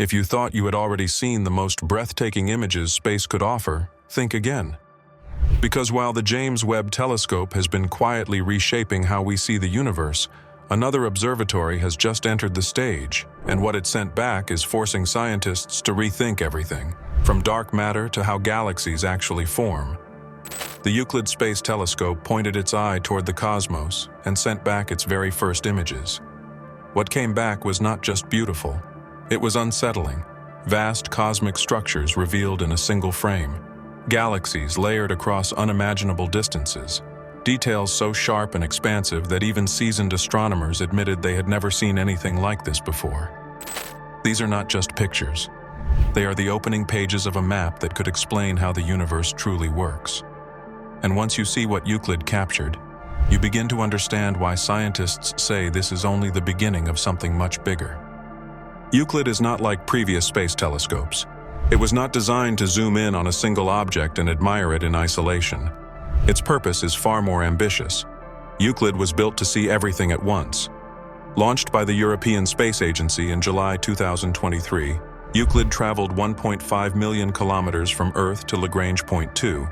If you thought you had already seen the most breathtaking images space could offer, think again. Because while the James Webb Telescope has been quietly reshaping how we see the universe, another observatory has just entered the stage, and what it sent back is forcing scientists to rethink everything, from dark matter to how galaxies actually form. The Euclid Space Telescope pointed its eye toward the cosmos and sent back its very first images. What came back was not just beautiful, it was unsettling. Vast cosmic structures revealed in a single frame. Galaxies layered across unimaginable distances. Details so sharp and expansive that even seasoned astronomers admitted they had never seen anything like this before. These are not just pictures. They are the opening pages of a map that could explain how the universe truly works. And once you see what Euclid captured, you begin to understand why scientists say this is only the beginning of something much bigger. Euclid is not like previous space telescopes. It was not designed to zoom in on a single object and admire it in isolation. Its purpose is far more ambitious. Euclid was built to see everything at once. Launched by the European Space Agency in July 2023, Euclid traveled 1.5 million kilometers from Earth to Lagrange Point 2,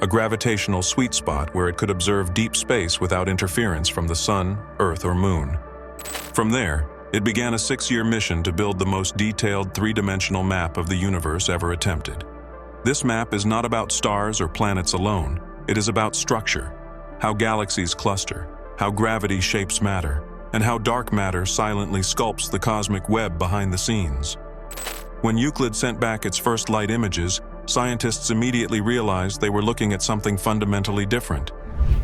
a gravitational sweet spot where it could observe deep space without interference from the Sun, Earth, or Moon. From there, it began a 6-year mission to build the most detailed three-dimensional map of the universe ever attempted. This map is not about stars or planets alone. It is about structure, how galaxies cluster, how gravity shapes matter, and how dark matter silently sculpts the cosmic web behind the scenes. When Euclid sent back its first light images, scientists immediately realized they were looking at something fundamentally different.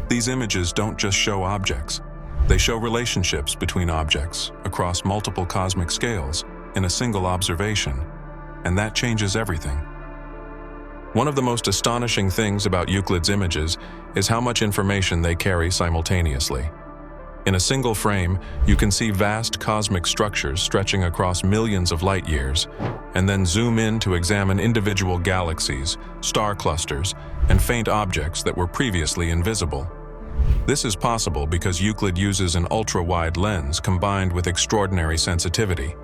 These images don't just show objects. They show relationships between objects across multiple cosmic scales in a single observation, and that changes everything. One of the most astonishing things about Euclid's images is how much information they carry simultaneously. In a single frame, you can see vast cosmic structures stretching across millions of light years, and then zoom in to examine individual galaxies, star clusters, and faint objects that were previously invisible. This is possible because Euclid uses an ultra-wide lens combined with extraordinary sensitivity.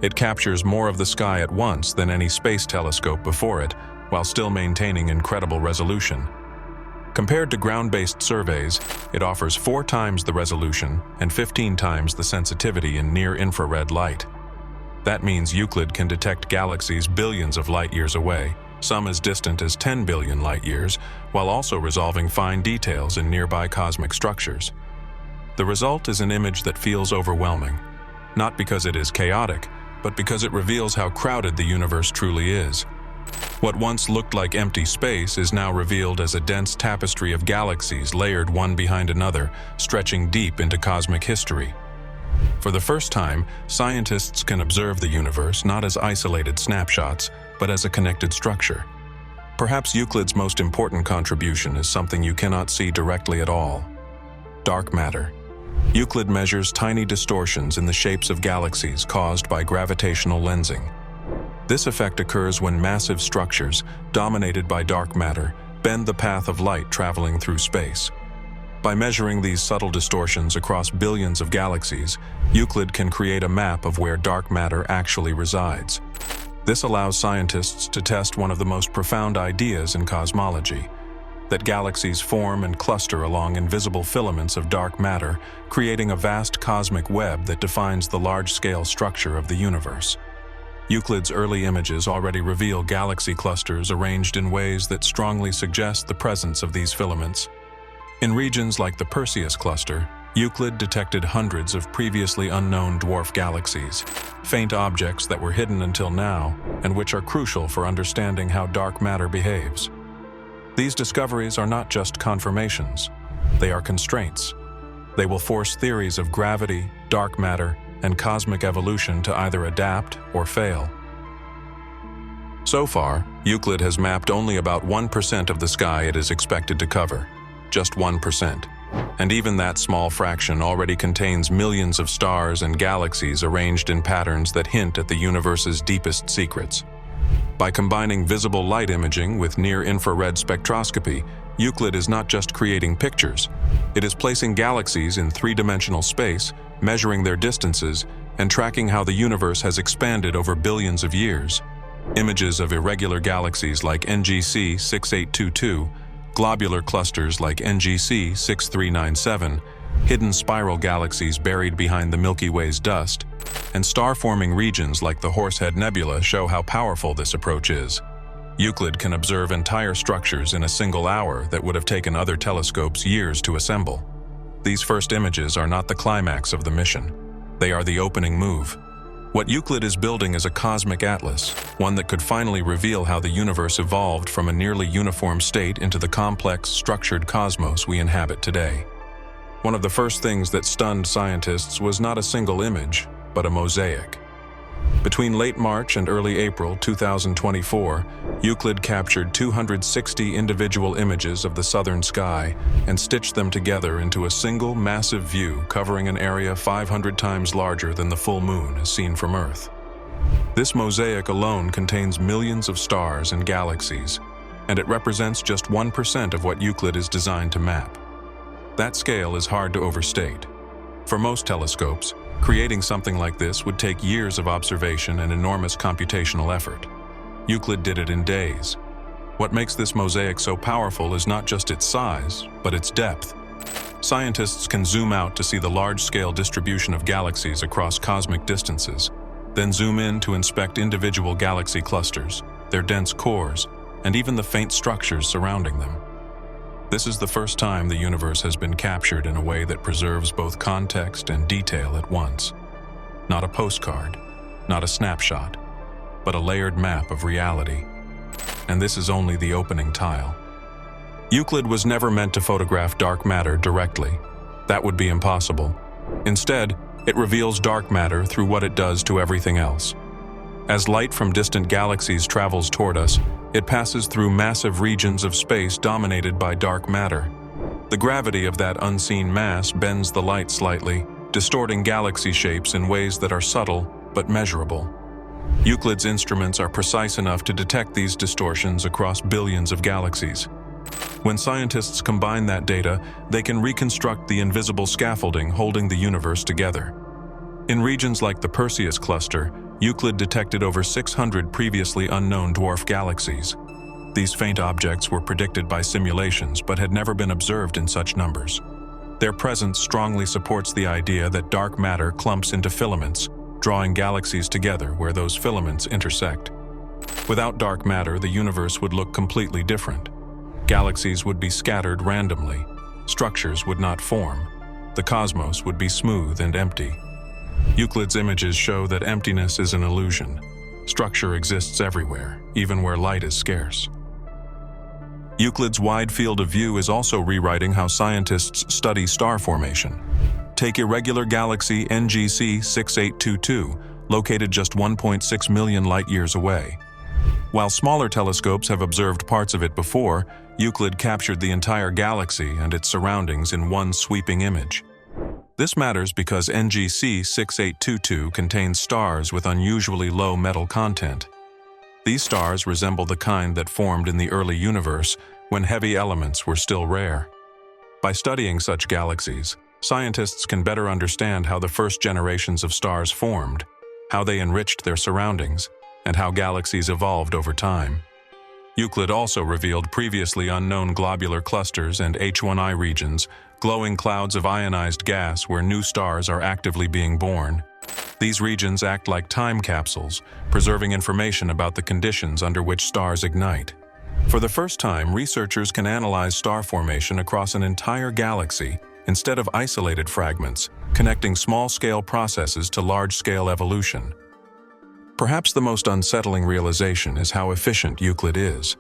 It captures more of the sky at once than any space telescope before it, while still maintaining incredible resolution. Compared to ground-based surveys, it offers 4 times the resolution and 15 times the sensitivity in near-infrared light. That means Euclid can detect galaxies billions of light-years away, some as distant as 10 billion light-years, while also resolving fine details in nearby cosmic structures. The result is an image that feels overwhelming, not because it is chaotic, but because it reveals how crowded the universe truly is. What once looked like empty space is now revealed as a dense tapestry of galaxies layered one behind another, stretching deep into cosmic history. For the first time, scientists can observe the universe not as isolated snapshots, but as a connected structure. Perhaps Euclid's most important contribution is something you cannot see directly at all: dark matter. Euclid measures tiny distortions in the shapes of galaxies caused by gravitational lensing. This effect occurs when massive structures, dominated by dark matter, bend the path of light traveling through space. By measuring these subtle distortions across billions of galaxies, Euclid can create a map of where dark matter actually resides. This allows scientists to test one of the most profound ideas in cosmology: that galaxies form and cluster along invisible filaments of dark matter, creating a vast cosmic web that defines the large-scale structure of the universe. Euclid's early images already reveal galaxy clusters arranged in ways that strongly suggest the presence of these filaments. In regions like the Perseus cluster, Euclid detected hundreds of previously unknown dwarf galaxies, faint objects that were hidden until now, and which are crucial for understanding how dark matter behaves. These discoveries are not just confirmations, they are constraints. They will force theories of gravity, dark matter, and cosmic evolution to either adapt or fail. So far, Euclid has mapped only about 1% of the sky it is expected to cover. Just 1%. And even that small fraction already contains millions of stars and galaxies arranged in patterns that hint at the universe's deepest secrets. By combining visible light imaging with near-infrared spectroscopy, Euclid is not just creating pictures. It is placing galaxies in three-dimensional space, measuring their distances, and tracking how the universe has expanded over billions of years. Images of irregular galaxies like NGC 6822, globular clusters like NGC 6397, hidden spiral galaxies buried behind the Milky Way's dust, and star-forming regions like the Horsehead Nebula show how powerful this approach is. Euclid can observe entire structures in a single hour that would have taken other telescopes years to assemble. These first images are not the climax of the mission. They are the opening move. What Euclid is building is a cosmic atlas, one that could finally reveal how the universe evolved from a nearly uniform state into the complex, structured cosmos we inhabit today. One of the first things that stunned scientists was not a single image, but a mosaic. Between late March and early April 2024, Euclid captured 260 individual images of the southern sky and stitched them together into a single massive view covering an area 500 times larger than the full moon as seen from Earth. This mosaic alone contains millions of stars and galaxies, and it represents just 1% of what Euclid is designed to map. That scale is hard to overstate. For most telescopes, creating something like this would take years of observation and enormous computational effort. Euclid did it in days. What makes this mosaic so powerful is not just its size, but its depth. Scientists can zoom out to see the large-scale distribution of galaxies across cosmic distances, then zoom in to inspect individual galaxy clusters, their dense cores, and even the faint structures surrounding them. This is the first time the universe has been captured in a way that preserves both context and detail at once. Not a postcard, not a snapshot, but a layered map of reality. And this is only the opening tile. Euclid was never meant to photograph dark matter directly. That would be impossible. Instead, it reveals dark matter through what it does to everything else. As light from distant galaxies travels toward us, it passes through massive regions of space dominated by dark matter. The gravity of that unseen mass bends the light slightly, distorting galaxy shapes in ways that are subtle but measurable. Euclid's instruments are precise enough to detect these distortions across billions of galaxies. When scientists combine that data, they can reconstruct the invisible scaffolding holding the universe together. In regions like the Perseus cluster, Euclid detected over 600 previously unknown dwarf galaxies. These faint objects were predicted by simulations but had never been observed in such numbers. Their presence strongly supports the idea that dark matter clumps into filaments, drawing galaxies together where those filaments intersect. Without dark matter, the universe would look completely different. Galaxies would be scattered randomly. Structures would not form. The cosmos would be smooth and empty. Euclid's images show that emptiness is an illusion. Structure exists everywhere, even where light is scarce. Euclid's wide field of view is also rewriting how scientists study star formation. Take irregular galaxy NGC 6822, located just 1.6 million light-years away. While smaller telescopes have observed parts of it before, Euclid captured the entire galaxy and its surroundings in one sweeping image. This matters because NGC 6822 contains stars with unusually low metal content. These stars resemble the kind that formed in the early universe when heavy elements were still rare. By studying such galaxies, scientists can better understand how the first generations of stars formed, how they enriched their surroundings, and how galaxies evolved over time. Euclid also revealed previously unknown globular clusters and H1I regions, glowing clouds of ionized gas where new stars are actively being born. These regions act like time capsules, preserving information about the conditions under which stars ignite. For the first time, researchers can analyze star formation across an entire galaxy instead of isolated fragments, connecting small-scale processes to large-scale evolution. Perhaps the most unsettling realization is how efficient Euclid is.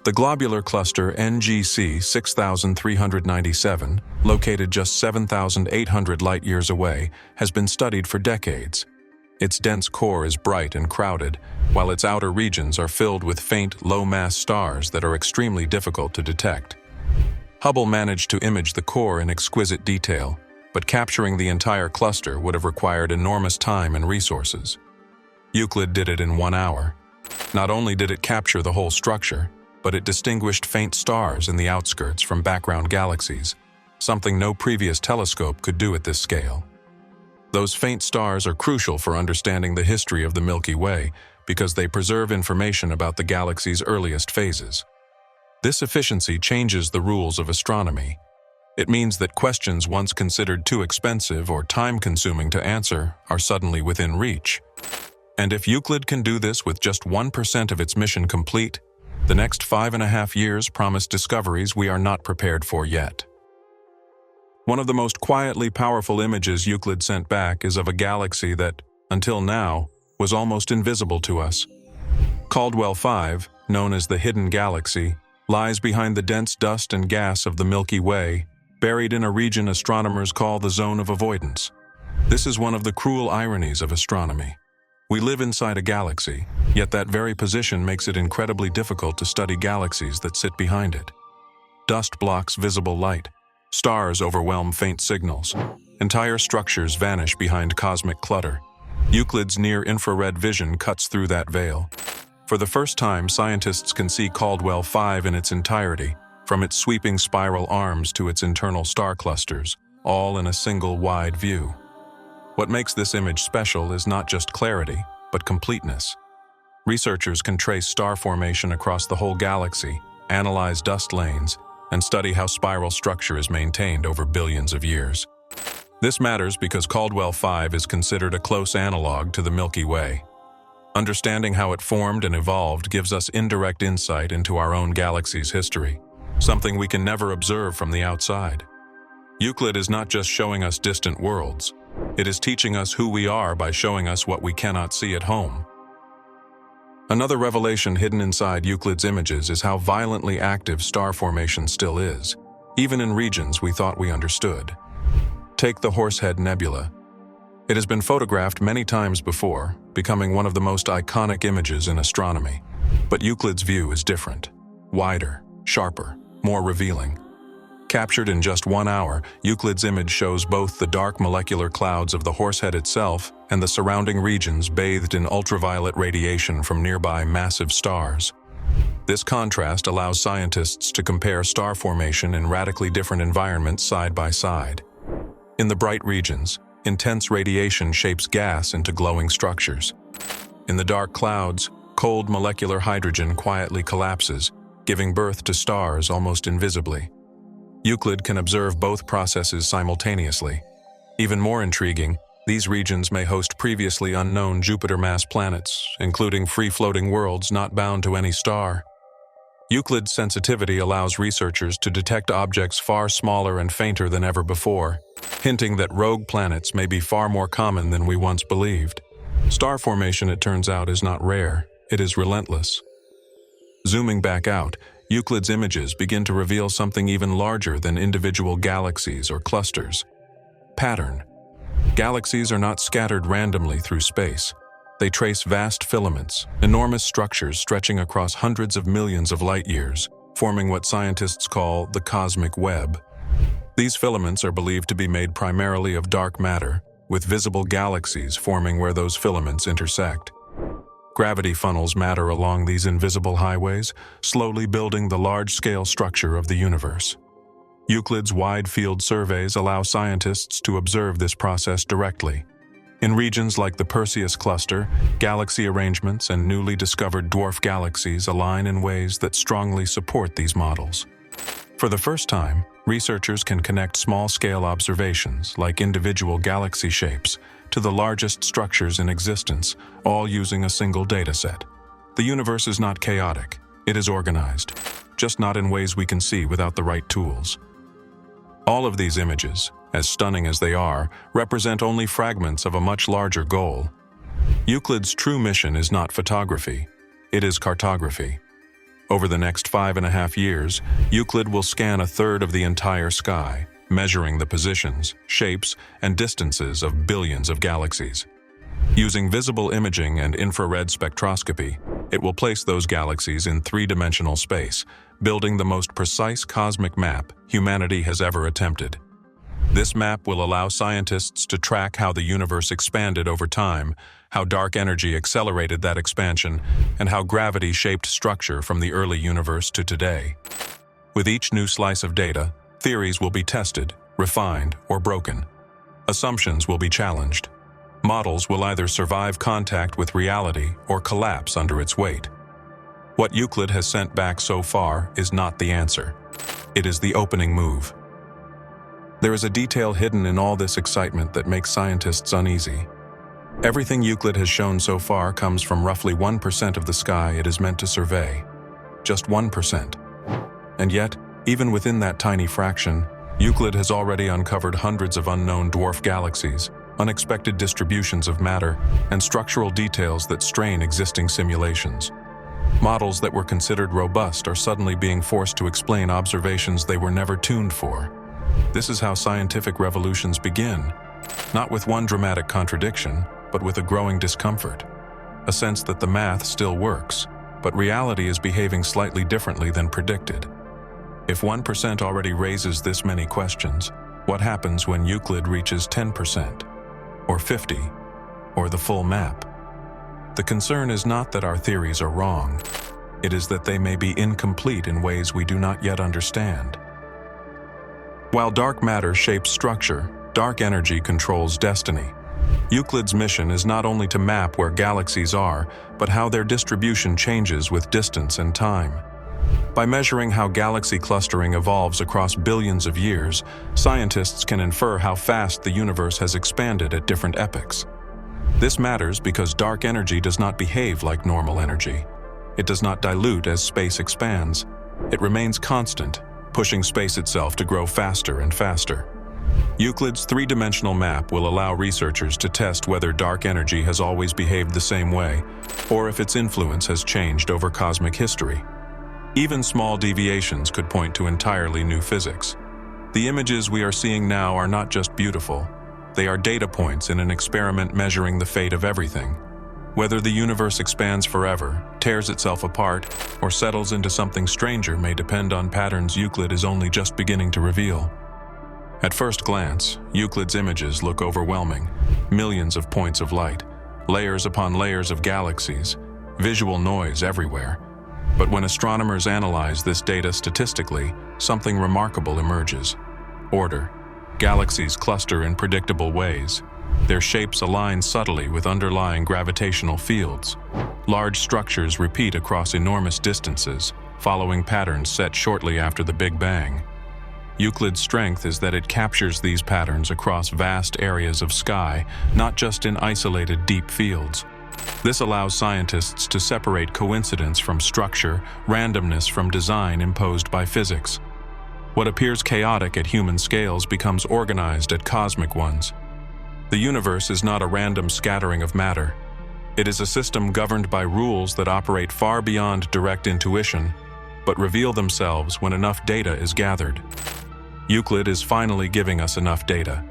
The globular cluster NGC 6397, located just 7,800 light-years away, has been studied for decades. Its dense core is bright and crowded, while its outer regions are filled with faint, low-mass stars that are extremely difficult to detect. Hubble managed to image the core in exquisite detail, but capturing the entire cluster would have required enormous time and resources. Euclid did it in 1 hour. Not only did it capture the whole structure, but it distinguished faint stars in the outskirts from background galaxies, something no previous telescope could do at this scale. Those faint stars are crucial for understanding the history of the Milky Way because they preserve information about the galaxy's earliest phases. This efficiency changes the rules of astronomy. It means that questions once considered too expensive or time-consuming to answer are suddenly within reach. And if Euclid can do this with just 1% of its mission complete, the next 5.5 years promise discoveries we are not prepared for yet. One of the most quietly powerful images Euclid sent back is of a galaxy that, until now, was almost invisible to us. Caldwell 5, known as the Hidden Galaxy, lies behind the dense dust and gas of the Milky Way, buried in a region astronomers call the zone of avoidance. This is one of the cruel ironies of astronomy. We live inside a galaxy, yet that very position makes it incredibly difficult to study galaxies that sit behind it. Dust blocks visible light. Stars overwhelm faint signals. Entire structures vanish behind cosmic clutter. Euclid's near-infrared vision cuts through that veil. For the first time, scientists can see Caldwell 5 in its entirety, from its sweeping spiral arms to its internal star clusters, all in a single wide view. What makes this image special is not just clarity, but completeness. Researchers can trace star formation across the whole galaxy, analyze dust lanes, and study how spiral structure is maintained over billions of years. This matters because Caldwell 5 is considered a close analog to the Milky Way. Understanding how it formed and evolved gives us indirect insight into our own galaxy's history, something we can never observe from the outside. Euclid is not just showing us distant worlds. It is teaching us who we are by showing us what we cannot see at home. Another revelation hidden inside Euclid's images is how violently active star formation still is, even in regions we thought we understood. Take the Horsehead Nebula. It has been photographed many times before, becoming one of the most iconic images in astronomy. But Euclid's view is different. Wider, sharper, more revealing. Captured in just 1 hour, Euclid's image shows both the dark molecular clouds of the Horsehead itself and the surrounding regions bathed in ultraviolet radiation from nearby massive stars. This contrast allows scientists to compare star formation in radically different environments side by side. In the bright regions, intense radiation shapes gas into glowing structures. In the dark clouds, cold molecular hydrogen quietly collapses, giving birth to stars almost invisibly. Euclid can observe both processes simultaneously. Even more intriguing, these regions may host previously unknown Jupiter-mass planets, including free-floating worlds not bound to any star. Euclid's sensitivity allows researchers to detect objects far smaller and fainter than ever before, hinting that rogue planets may be far more common than we once believed. Star formation, it turns out, is not rare. It is relentless. Zooming back out, Euclid's images begin to reveal something even larger than individual galaxies or clusters. Pattern. Galaxies are not scattered randomly through space. They trace vast filaments, enormous structures stretching across hundreds of millions of light-years, forming what scientists call the cosmic web. These filaments are believed to be made primarily of dark matter, with visible galaxies forming where those filaments intersect. Gravity funnels matter along these invisible highways, slowly building the large-scale structure of the universe. Euclid's wide-field surveys allow scientists to observe this process directly. In regions like the Perseus cluster, galaxy arrangements and newly discovered dwarf galaxies align in ways that strongly support these models. For the first time, researchers can connect small-scale observations, like individual galaxy shapes, to the largest structures in existence, all using a single dataset. The universe is not chaotic, it is organized, just not in ways we can see without the right tools. All of these images, as stunning as they are, represent only fragments of a much larger goal. Euclid's true mission is not photography, it is cartography. Over the next 5.5 years, Euclid will scan a third of the entire sky, measuring the positions, shapes, and distances of billions of galaxies. Using visible imaging and infrared spectroscopy, it will place those galaxies in three-dimensional space, building the most precise cosmic map humanity has ever attempted. This map will allow scientists to track how the universe expanded over time, how dark energy accelerated that expansion, and how gravity shaped structure from the early universe to today. With each new slice of data, theories will be tested, refined, or broken. Assumptions will be challenged. Models will either survive contact with reality or collapse under its weight. What Euclid has sent back so far is not the answer. It is the opening move. There is a detail hidden in all this excitement that makes scientists uneasy. Everything Euclid has shown so far comes from roughly 1% of the sky it is meant to survey. Just 1%. And yet, even within that tiny fraction, Euclid has already uncovered hundreds of unknown dwarf galaxies, unexpected distributions of matter, and structural details that strain existing simulations. Models that were considered robust are suddenly being forced to explain observations they were never tuned for. This is how scientific revolutions begin, not with one dramatic contradiction, but with a growing discomfort. A sense that the math still works, but reality is behaving slightly differently than predicted. If 1% already raises this many questions, what happens when Euclid reaches 10%, or 50, or the full map? The concern is not that our theories are wrong. It is that they may be incomplete in ways we do not yet understand. While dark matter shapes structure, dark energy controls destiny. Euclid's mission is not only to map where galaxies are, but how their distribution changes with distance and time. By measuring how galaxy clustering evolves across billions of years, scientists can infer how fast the universe has expanded at different epochs. This matters because dark energy does not behave like normal energy. It does not dilute as space expands. It remains constant, pushing space itself to grow faster and faster. Euclid's three-dimensional map will allow researchers to test whether dark energy has always behaved the same way, or if its influence has changed over cosmic history. Even small deviations could point to entirely new physics. The images we are seeing now are not just beautiful. They are data points in an experiment measuring the fate of everything. Whether the universe expands forever, tears itself apart, or settles into something stranger may depend on patterns Euclid is only just beginning to reveal. At first glance, Euclid's images look overwhelming. Millions of points of light, layers upon layers of galaxies, visual noise everywhere. But when astronomers analyze this data statistically, something remarkable emerges. Order. Galaxies cluster in predictable ways. Their shapes align subtly with underlying gravitational fields. Large structures repeat across enormous distances, following patterns set shortly after the Big Bang. Euclid's strength is that it captures these patterns across vast areas of sky, not just in isolated deep fields. This allows scientists to separate coincidence from structure, randomness from design imposed by physics. What appears chaotic at human scales becomes organized at cosmic ones. The universe is not a random scattering of matter. It is a system governed by rules that operate far beyond direct intuition, but reveal themselves when enough data is gathered. Euclid is finally giving us enough data.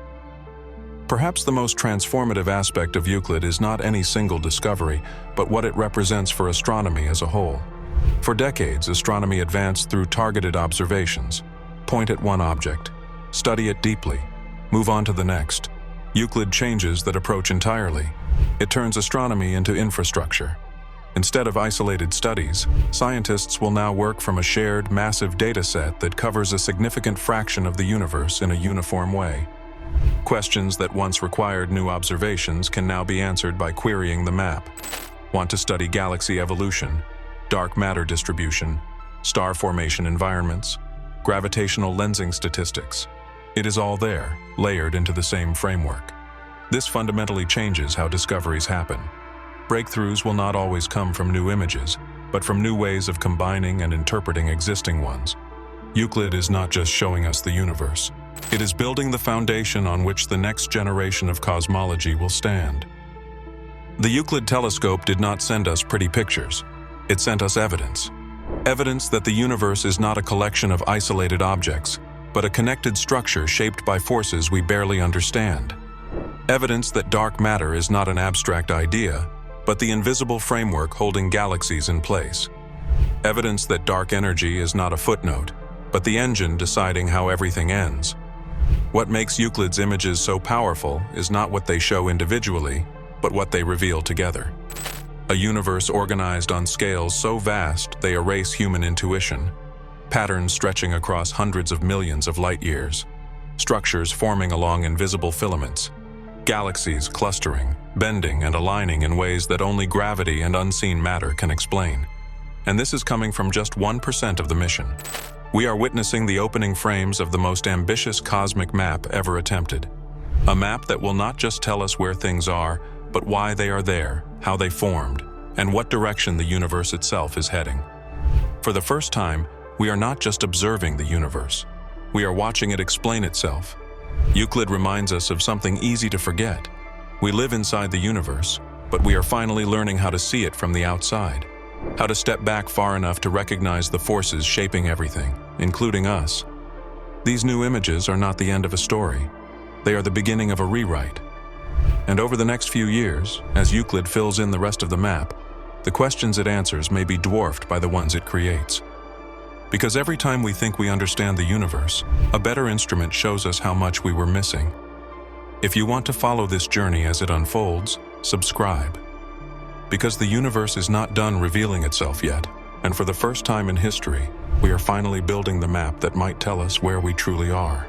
Perhaps the most transformative aspect of Euclid is not any single discovery, but what it represents for astronomy as a whole. For decades, astronomy advanced through targeted observations. Point at one object, study it deeply, move on to the next. Euclid changes that approach entirely. It turns astronomy into infrastructure. Instead of isolated studies, scientists will now work from a shared, massive data set that covers a significant fraction of the universe in a uniform way. Questions that once required new observations can now be answered by querying the map. Want to study galaxy evolution, dark matter distribution, star formation environments, gravitational lensing statistics? It is all there, layered into the same framework. This fundamentally changes how discoveries happen. Breakthroughs will not always come from new images, but from new ways of combining and interpreting existing ones. Euclid is not just showing us the universe. It is building the foundation on which the next generation of cosmology will stand. The Euclid telescope did not send us pretty pictures. It sent us evidence. Evidence that the universe is not a collection of isolated objects, but a connected structure shaped by forces we barely understand. Evidence that dark matter is not an abstract idea, but the invisible framework holding galaxies in place. Evidence that dark energy is not a footnote, but the engine deciding how everything ends. What makes Euclid's images so powerful is not what they show individually, but what they reveal together. A universe organized on scales so vast they erase human intuition, patterns stretching across hundreds of millions of light years. structures forming along invisible filaments, galaxies clustering, bending and aligning in ways that only gravity and unseen matter can explain. And this is coming from just 1% of the mission. We are witnessing the opening frames of the most ambitious cosmic map ever attempted. A map that will not just tell us where things are, but why they are there, how they formed, and what direction the universe itself is heading. For the first time, we are not just observing the universe. We are watching it explain itself. Euclid reminds us of something easy to forget. We live inside the universe, but we are finally learning how to see it from the outside, how to step back far enough to recognize the forces shaping everything, including us. These new images are not the end of a story. They are the beginning of a rewrite. And over the next few years, as Euclid fills in the rest of the map, the questions it answers may be dwarfed by the ones it creates. Because every time we think we understand the universe, a better instrument shows us how much we were missing. If you want to follow this journey as it unfolds, subscribe. Because the universe is not done revealing itself yet, and for the first time in history, we are finally building the map that might tell us where we truly are.